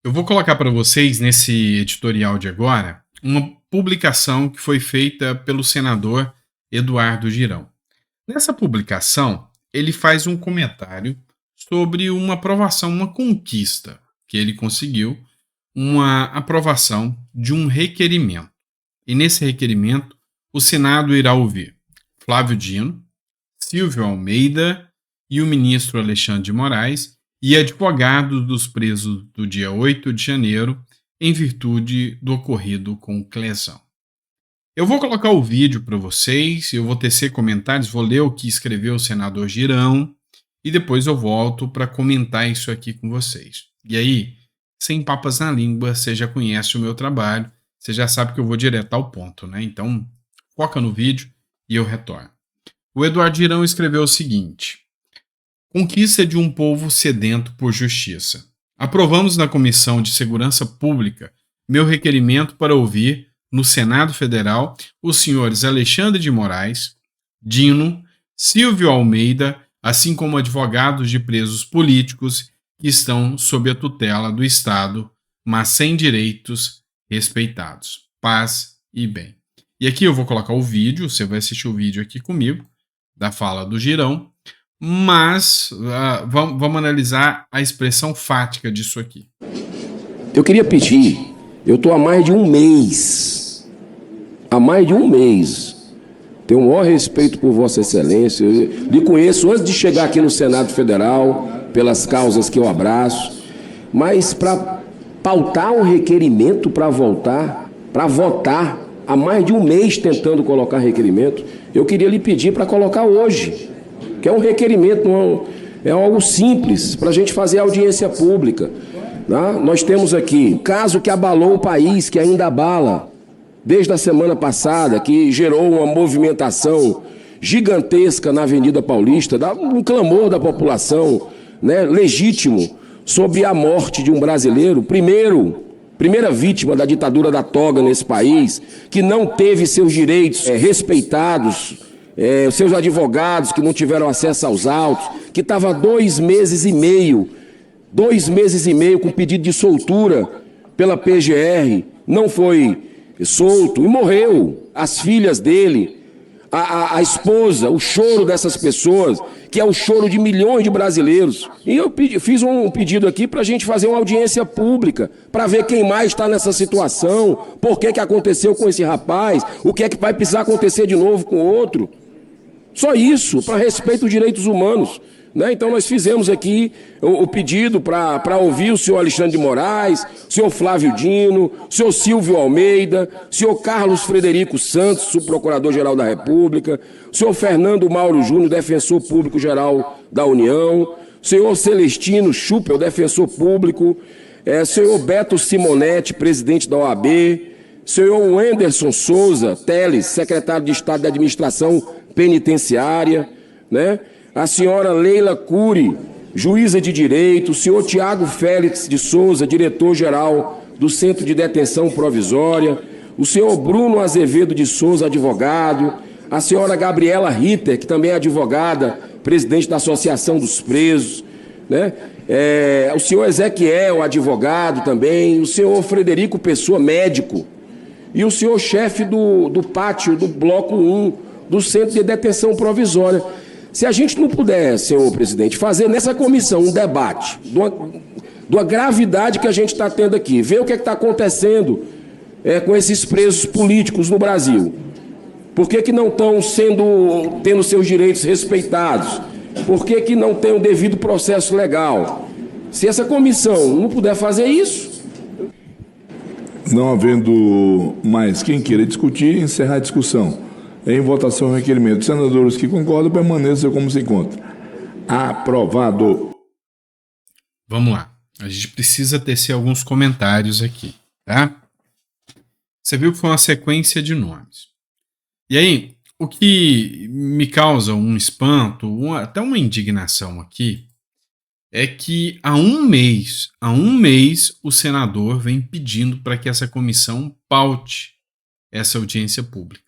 Eu vou colocar para vocês nesse editorial de agora uma publicação que foi feita pelo senador Eduardo Girão. Nessa publicação, ele faz um comentário sobre uma aprovação, uma conquista que ele conseguiu, uma aprovação de um requerimento. E nesse requerimento, o Senado irá ouvir Flávio Dino, Silvio Almeida e o ministro Alexandre de Moraes e advogados dos presos do dia 8 de janeiro, em virtude do ocorrido com o Clesão. Eu vou colocar o vídeo para vocês, eu vou tecer comentários, vou ler o que escreveu o senador Girão e depois eu volto para comentar isso aqui com vocês. E aí, sem papas na língua, você já conhece o meu trabalho, você já sabe que eu vou direto ao ponto, né? Então, foca no vídeo e eu retorno. O Eduardo Girão escreveu o seguinte: conquista de um povo sedento por justiça. Aprovamos na Comissão de Segurança Pública meu requerimento para ouvir, no Senado Federal, os senhores Alexandre de Moraes, Dino, Silvio Almeida, assim como advogados de presos políticos que estão sob a tutela do Estado, mas sem direitos respeitados. Paz e bem. E aqui eu vou colocar o vídeo, você vai assistir o vídeo aqui comigo, da fala do Girão, mas vamos analisar a expressão fática disso aqui. Eu queria pedir, eu estou há mais de um mês, tenho o maior respeito por Vossa Excelência, eu lhe conheço antes de chegar aqui no Senado Federal, pelas causas que eu abraço, mas para pautar um requerimento para votar, há mais de um mês tentando colocar requerimento, eu queria lhe pedir para colocar hoje, que é um requerimento, não é algo simples, para a gente fazer audiência pública. Tá? Nós temos aqui um caso que abalou o país, que ainda abala, desde a semana passada, que gerou uma movimentação gigantesca na Avenida Paulista, um clamor da população, né, legítimo, sobre a morte de um brasileiro, primeira vítima da ditadura da toga nesse país, que não teve seus direitos respeitados, os seus advogados que não tiveram acesso aos autos, que estava 2 meses e meio com pedido de soltura pela PGR, não foi solto e morreu. As filhas dele, a esposa, o choro dessas pessoas, que é o choro de milhões de brasileiros. E eu fiz um pedido aqui para a gente fazer uma audiência pública, para ver quem mais está nessa situação, por que aconteceu com esse rapaz, o que é que vai precisar acontecer de novo com outro. Só isso, para respeito aos direitos humanos. Né? Então nós fizemos aqui o pedido para ouvir o senhor Alexandre de Moraes, o senhor Flávio Dino, o senhor Silvio Almeida, o senhor Carlos Frederico Santos, subprocurador-geral da República, o senhor Fernando Mauro Júnior, defensor público-geral da União, o senhor Celestino Schupel, defensor público, o senhor Beto Simonetti, presidente da OAB, o senhor Wenderson Souza Teles, secretário de Estado da Administração Penitenciária, né? A senhora Leila Cury, juíza de direito, o senhor Tiago Félix de Souza, diretor-geral do Centro de Detenção Provisória, o senhor Bruno Azevedo de Souza, advogado, a senhora Gabriela Ritter, que também é advogada, presidente da Associação dos Presos, né? O senhor Ezequiel, advogado também, o senhor Frederico Pessoa, médico, e o senhor chefe do pátio do Bloco 1 do Centro de Detenção Provisória. Se a gente não puder, senhor presidente, fazer nessa comissão um debate de uma gravidade que a gente está tendo aqui, ver o que está acontecendo com esses presos políticos no Brasil. Por que não estão tendo seus direitos respeitados? Por que não tem o devido processo legal? Se essa comissão não puder fazer isso... Não havendo mais quem queira discutir, encerrar a discussão. Em votação o requerimento. Senadores que concordam, permaneçam como se encontra. Aprovado. Vamos lá. A gente precisa tecer alguns comentários aqui, tá? Você viu que foi uma sequência de nomes. E aí, o que me causa um espanto, até uma indignação aqui, é que há um mês, o senador vem pedindo para que essa comissão paute essa audiência pública.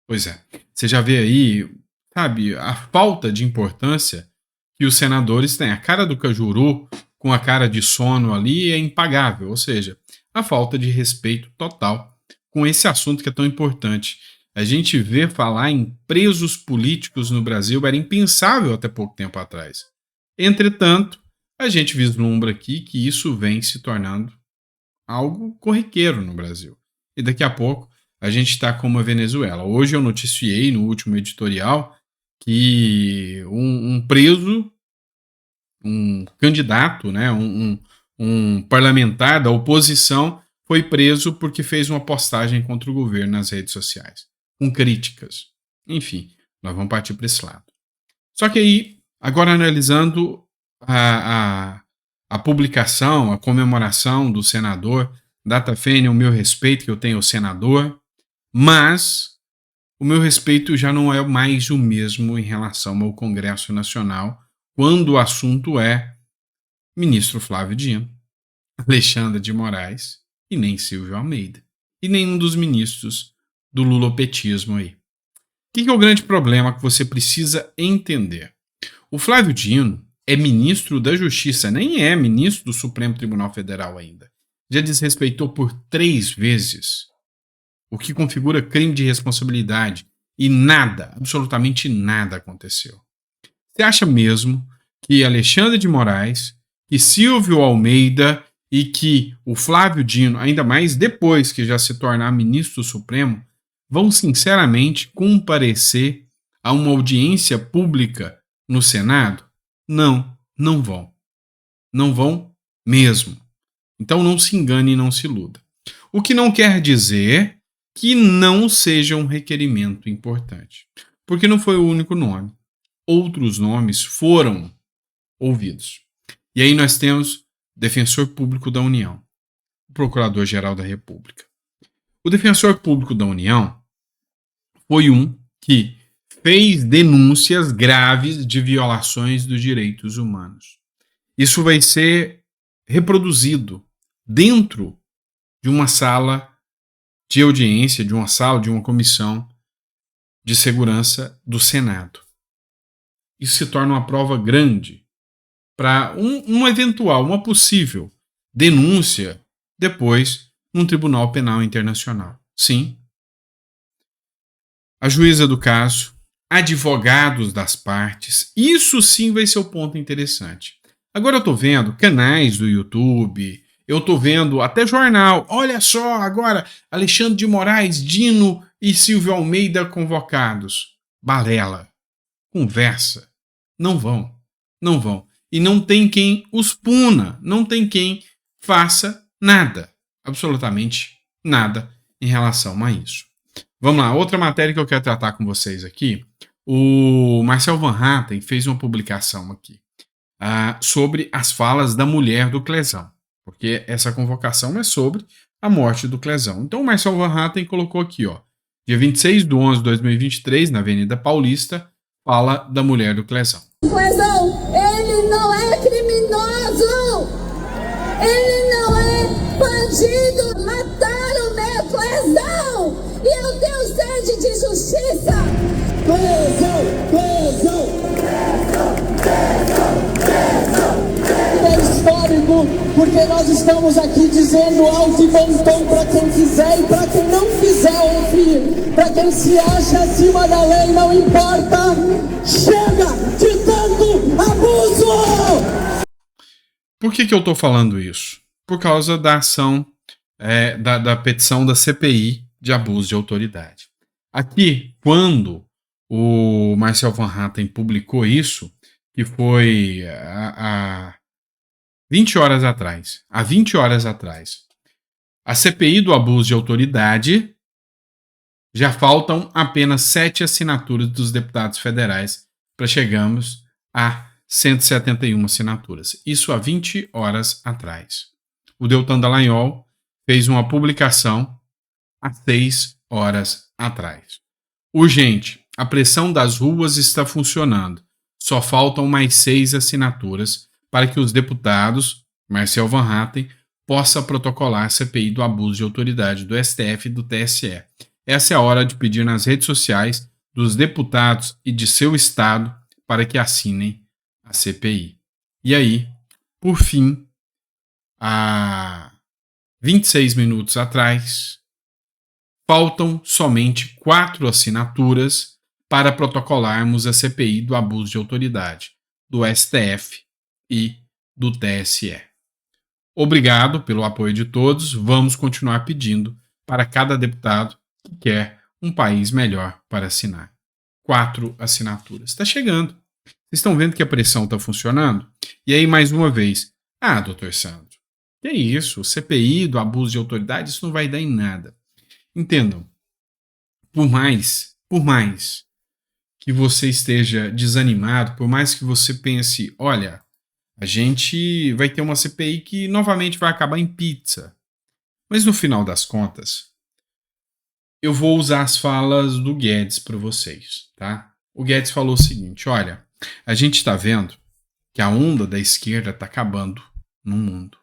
Pois é, você já vê aí, sabe, a falta de importância que os senadores têm. A cara do Cajuru com a cara de sono ali é impagável, ou seja, a falta de respeito total com esse assunto que é tão importante. A gente vê falar em presos políticos no Brasil era impensável até pouco tempo atrás. Entretanto, a gente vislumbra aqui que isso vem se tornando algo corriqueiro no Brasil. E daqui a pouco a gente está como a Venezuela. Hoje eu noticiei no último editorial que um preso, um candidato, né, um parlamentar da oposição foi preso porque fez uma postagem contra o governo nas redes sociais, com críticas. Enfim, nós vamos partir para esse lado. Só que aí, agora analisando a publicação, a comemoração do senador Data Fene, o meu respeito que eu tenho ao senador, mas o meu respeito já não é mais o mesmo em relação ao Congresso Nacional, quando o assunto é ministro Flávio Dino, Alexandre de Moraes e nem Silvio Almeida, e nenhum dos ministros do lulopetismo aí. O que é o grande problema que você precisa entender? O Flávio Dino é ministro da Justiça, nem é ministro do Supremo Tribunal Federal ainda. Já desrespeitou por 3 vezes, o que configura crime de responsabilidade, e nada, absolutamente nada aconteceu. Você acha mesmo que Alexandre de Moraes, que Silvio Almeida e que o Flávio Dino, ainda mais depois que já se tornar ministro do Supremo, vão sinceramente comparecer a uma audiência pública no Senado? Não, não vão. Não vão mesmo. Então não se engane e não se iluda. O que não quer dizer que não seja um requerimento importante. Porque não foi o único nome. Outros nomes foram ouvidos. E aí nós temos o Defensor Público da União, o Procurador-Geral da República. O Defensor Público da União foi um que fez denúncias graves de violações dos direitos humanos. Isso vai ser reproduzido dentro de uma sala de audiência, de uma comissão de segurança do Senado. Isso se torna uma prova grande para uma possível denúncia depois num Tribunal Penal Internacional. Sim. A juíza do caso, advogados das partes, isso sim vai ser o ponto interessante. Agora eu estou vendo canais do YouTube, eu estou vendo até jornal, olha só, agora Alexandre de Moraes, Dino e Silvio Almeida convocados. Balela, conversa, não vão. E não tem quem os puna, não tem quem faça nada, absolutamente nada em relação a isso. Vamos lá, outra matéria que eu quero tratar com vocês aqui. O Marcel Van Hatten fez uma publicação aqui sobre as falas da mulher do Clezão, porque essa convocação é sobre a morte do Clezão. Então o Marcel Van Hatten colocou aqui, ó, dia 26/11/2023, na Avenida Paulista, fala da mulher do Clezão. Clezão, ele não é criminoso, ele não é bandido, mataram meu Clezão, e eu tenho sede de justiça. É histórico, porque nós estamos aqui dizendo alto e bom tom para quem quiser e para quem não quiser ouvir, para quem se acha acima da lei, não importa. Chega de tanto abuso! Por que eu estou falando isso? Por causa da ação, da petição da CPI de abuso de autoridade. Aqui, quando o Marcel Van Hatten publicou isso, que foi há 20 horas atrás, a CPI do abuso de autoridade, já faltam apenas 7 assinaturas dos deputados federais para chegarmos a 171 assinaturas. Isso há 20 horas atrás. O Deltan Dallagnol fez uma publicação há 6 horas atrás. Urgente, a pressão das ruas está funcionando. Só faltam mais 6 assinaturas para que os deputados, Marcel Van Hatten, possa protocolar a CPI do abuso de autoridade do STF e do TSE. Essa é a hora de pedir nas redes sociais dos deputados e de seu estado para que assinem a CPI. E aí, por fim, há 26 minutos atrás, faltam somente 4 assinaturas para protocolarmos a CPI do abuso de autoridade, do STF e do TSE. Obrigado pelo apoio de todos. Vamos continuar pedindo para cada deputado que quer um país melhor para assinar. 4 assinaturas. Está chegando. Vocês estão vendo que a pressão está funcionando? E aí, mais uma vez, doutor Sandro, que é isso? CPI do abuso de autoridade, isso não vai dar em nada. Entendam, por mais que você esteja desanimado, por mais que você pense, olha, a gente vai ter uma CPI que novamente vai acabar em pizza. Mas no final das contas, eu vou usar as falas do Guedes para vocês, tá? O Guedes falou o seguinte, olha, a gente está vendo que a onda da esquerda está acabando no mundo.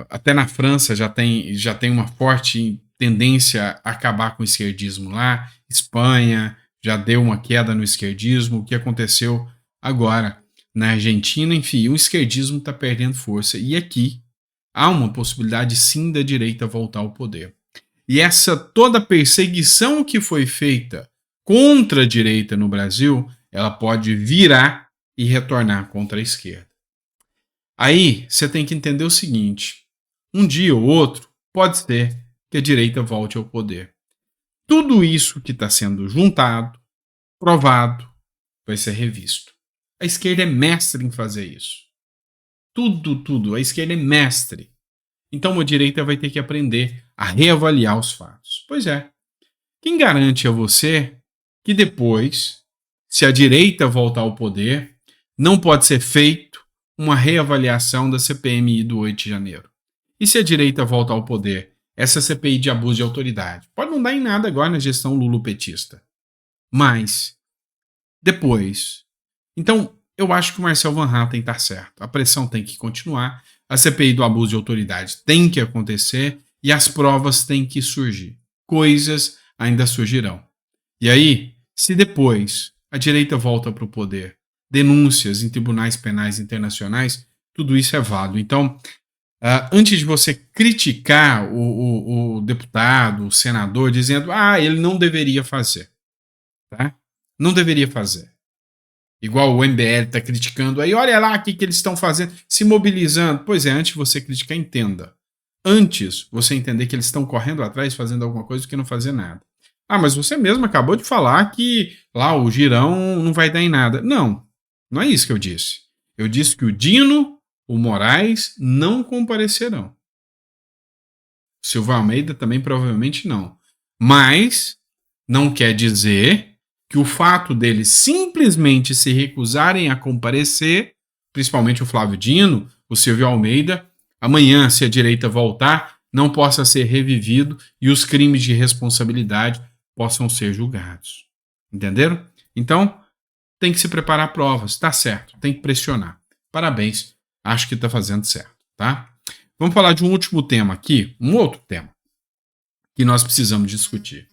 Até na França já tem uma forte tendência a acabar com o esquerdismo lá. Espanha já deu uma queda no esquerdismo. O que aconteceu agora na Argentina? Enfim, o esquerdismo está perdendo força. E aqui há uma possibilidade sim da direita voltar ao poder. E essa toda perseguição que foi feita contra a direita no Brasil, ela pode virar e retornar contra a esquerda. Aí você tem que entender o seguinte, um dia ou outro pode ser que a direita volte ao poder. Tudo isso que está sendo juntado, provado, vai ser revisto. A esquerda é mestre em fazer isso. Tudo, a esquerda é mestre. Então a direita vai ter que aprender a reavaliar os fatos. Pois é, quem garante a você que depois, se a direita voltar ao poder, não pode ser feito uma reavaliação da CPMI do 8 de janeiro. E se a direita volta ao poder, essa CPI de abuso de autoridade pode não dar em nada agora na gestão lulopetista. Mas, depois... Então, eu acho que o Marcel Van Hatten está certo. A pressão tem que continuar, a CPI do abuso de autoridade tem que acontecer e as provas têm que surgir. Coisas ainda surgirão. E aí, se depois a direita volta para o poder, denúncias em tribunais penais internacionais, tudo isso é válido. Então, antes de você criticar o deputado, o senador, dizendo ele não deveria fazer. Tá? Não deveria fazer. Igual o MBL está criticando aí, olha lá o que eles estão fazendo, se mobilizando. Pois é, antes de você criticar, entenda. Antes você entender que eles estão correndo atrás, fazendo alguma coisa do que não fazer nada. Mas você mesmo acabou de falar que lá o Girão não vai dar em nada. Não é isso que eu disse. Eu disse que o Dino, o Moraes, não comparecerão. O Silva Almeida também provavelmente não. Mas não quer dizer que o fato deles simplesmente se recusarem a comparecer, principalmente o Flávio Dino, o Silvio Almeida, amanhã, se a direita voltar, não possa ser revivido e os crimes de responsabilidade possam ser julgados. Entenderam? Então, tem que se preparar provas, tá certo, tem que pressionar. Parabéns, acho que tá fazendo certo, tá? Vamos falar de um último tema aqui, um outro tema que nós precisamos discutir.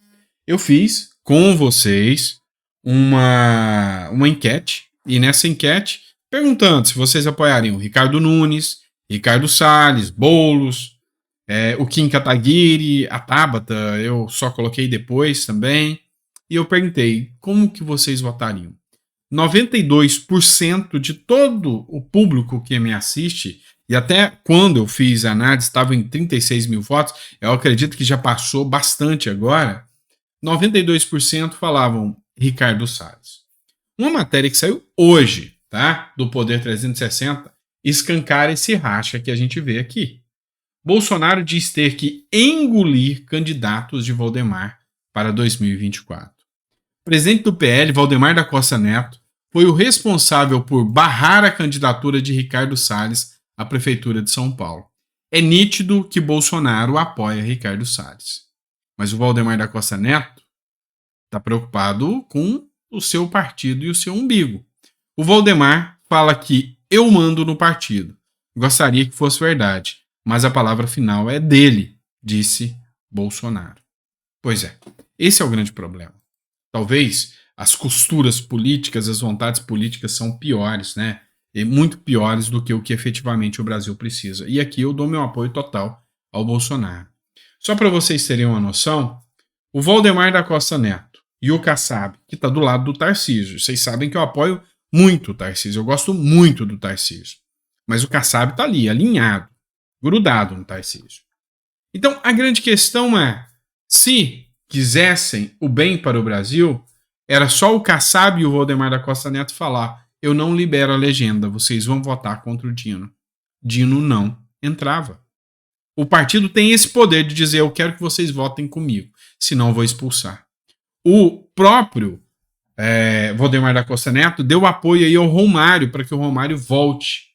Eu fiz com vocês uma enquete, e nessa enquete, perguntando se vocês apoiariam Ricardo Nunes, Ricardo Salles, Boulos, o Kim Kataguiri, a Tabata, eu só coloquei depois também, e eu perguntei como que vocês votariam. 92% de todo o público que me assiste, e até quando eu fiz a análise estava em 36 mil votos, eu acredito que já passou bastante agora, 92% falavam Ricardo Salles. Uma matéria que saiu hoje, tá, do Poder 360, escancara esse racha que a gente vê aqui. Bolsonaro diz ter que engolir candidatos de Valdemar para 2024. O presidente do PL, Valdemar da Costa Neto, foi o responsável por barrar a candidatura de Ricardo Salles à Prefeitura de São Paulo. É nítido que Bolsonaro apoia Ricardo Salles. Mas o Valdemar da Costa Neto está preocupado com o seu partido e o seu umbigo. O Valdemar fala que eu mando no partido. Gostaria que fosse verdade, mas a palavra final é dele, disse Bolsonaro. Pois é, esse é o grande problema. Talvez as costuras políticas, as vontades políticas são piores, né? e muito piores do que o que efetivamente o Brasil precisa. E aqui eu dou meu apoio total ao Bolsonaro. Só para vocês terem uma noção, o Valdemar da Costa Neto e o Kassab, que está do lado do Tarcísio. Vocês sabem que eu apoio muito o Tarcísio, eu gosto muito do Tarcísio. Mas o Kassab está ali, alinhado, grudado no Tarcísio. Então, a grande questão é, se quisessem o bem para o Brasil, era só o Kassab e o Valdemar da Costa Neto falar: eu não libero a legenda, vocês vão votar contra o Dino. Dino não entrava. O partido tem esse poder de dizer: eu quero que vocês votem comigo, senão eu vou expulsar. O próprio Valdemar da Costa Neto deu apoio aí ao Romário para que o Romário volte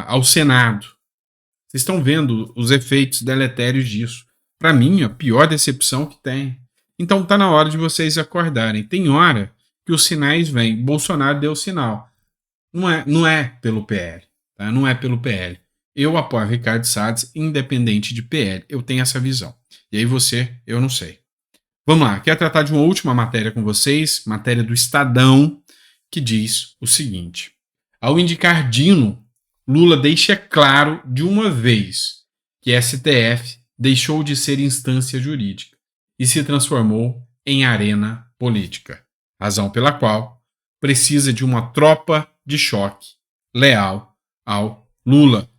ao Senado. Vocês estão vendo os efeitos deletérios disso. Para mim, a pior decepção que tem. Então tá na hora de vocês acordarem. Tem hora que os sinais vêm. Bolsonaro deu o sinal. Não é pelo PL. Tá? Não é pelo PL. Eu apoio Ricardo Salles, independente de PL. Eu tenho essa visão. E aí eu não sei. Vamos lá. Quero tratar de uma última matéria com vocês. Matéria do Estadão, que diz o seguinte. Ao indicar Dino, Lula deixa claro de uma vez que STF deixou de ser instância jurídica e se transformou em arena política, razão pela qual precisa de uma tropa de choque leal ao Lula.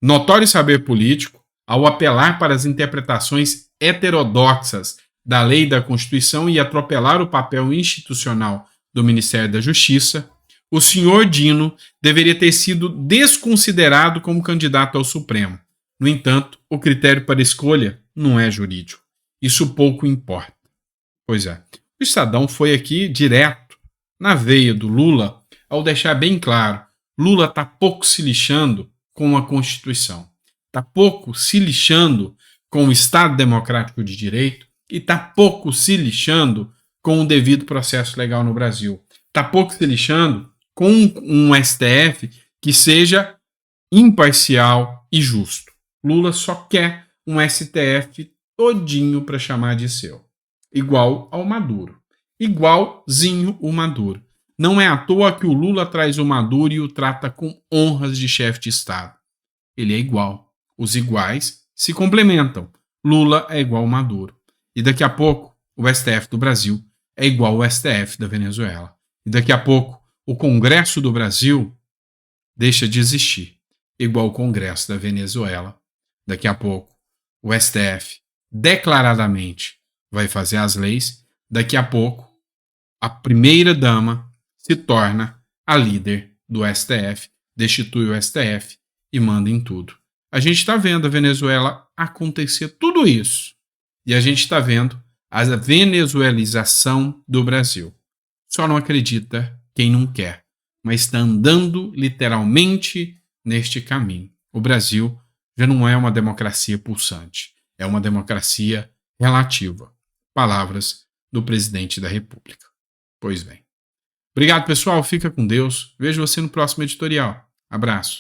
Notório saber político, ao apelar para as interpretações heterodoxas da lei e da Constituição e atropelar o papel institucional do Ministério da Justiça, o senhor Dino deveria ter sido desconsiderado como candidato ao Supremo. No entanto, o critério para escolha não é jurídico. Isso pouco importa. Pois é. O Estadão foi aqui direto na veia do Lula ao deixar bem claro: Lula está pouco se lixando com a Constituição. Está pouco se lixando com o Estado Democrático de Direito e está pouco se lixando com o devido processo legal no Brasil. Está pouco se lixando com um STF que seja imparcial e justo. Lula só quer um STF todinho para chamar de seu. Igual ao Maduro. Igualzinho o Maduro. Não é à toa que o Lula traz o Maduro e o trata com honras de chefe de Estado. Ele é igual. Os iguais se complementam. Lula é igual ao Maduro. E daqui a pouco, o STF do Brasil é igual ao STF da Venezuela. E daqui a pouco, o Congresso do Brasil deixa de existir, igual ao Congresso da Venezuela. Daqui a pouco, o STF declaradamente vai fazer as leis. Daqui a pouco, a primeira-dama se torna a líder do STF, destitui o STF e manda em tudo. A gente está vendo a Venezuela acontecer tudo isso. E a gente está vendo a venezuelização do Brasil. Só não acredita quem não quer, mas está andando literalmente neste caminho. O Brasil já não é uma democracia pulsante, é uma democracia relativa. Palavras do presidente da República. Pois bem. Obrigado, pessoal. Fica com Deus. Vejo você no próximo editorial. Abraço.